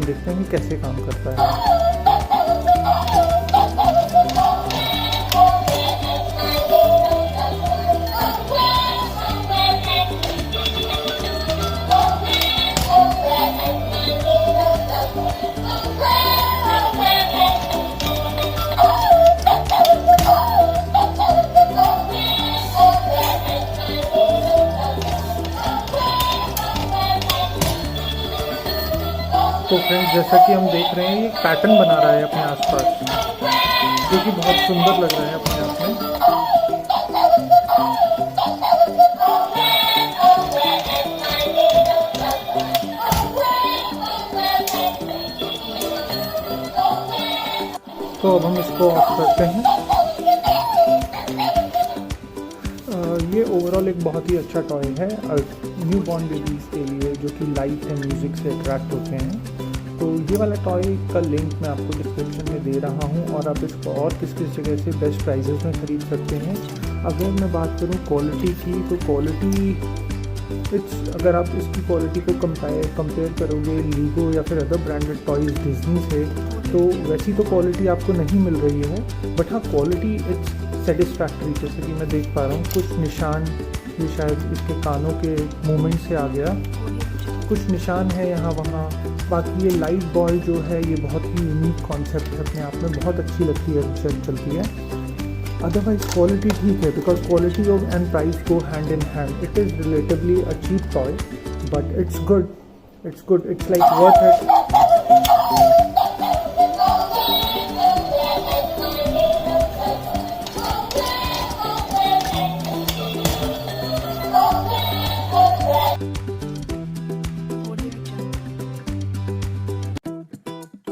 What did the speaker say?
देखते हैं कि कैसे काम करता है। तो फ्रेंड्स, जैसा कि हम देख रहे हैं, ये पैटर्न बना रहा है अपने आसपास, जो कि बहुत सुंदर लग रहा है अपने आप में। तो अब हम इसको ऑफ करते हैं। ये ओवरऑल एक बहुत ही अच्छा टॉय है न्यू बॉर्न बेबीज़ के लिए, जो कि लाइट एंड म्यूज़िक से अट्रैक्ट होते हैं। तो ये वाला टॉय का लिंक मैं आपको डिस्क्रिप्शन में दे रहा हूँ, और आप इसको और किस किस जगह से बेस्ट प्राइजेस में ख़रीद सकते हैं। अगर मैं बात करूँ क्वालिटी की, तो क्वालिटी अगर आप इसकी क्वालिटी को कंपेयर करोगे लीगो या फिर अदर ब्रांडेड टॉयज़ डिज्नी से, तो वैसी तो क्वालिटी आपको नहीं मिल रही है, बट हाँ क्वालिटी इट्स सेटिस्फैक्ट्री। जैसे कि मैं देख पा रहा हूँ कुछ निशान, ये शायद इसके कानों के मूवमेंट से आ गया, कुछ निशान है यहाँ वहाँ। बाकी ये लाइट बॉल जो है, ये बहुत ही यूनिक कॉन्सेप्ट है अपने आप में, बहुत अच्छी लगती है जब चलती है। अदरवाइज क्वालिटी ठीक है, because quality and price go hand in hand. It is relatively a cheap toy, but it's good, it's like worth it.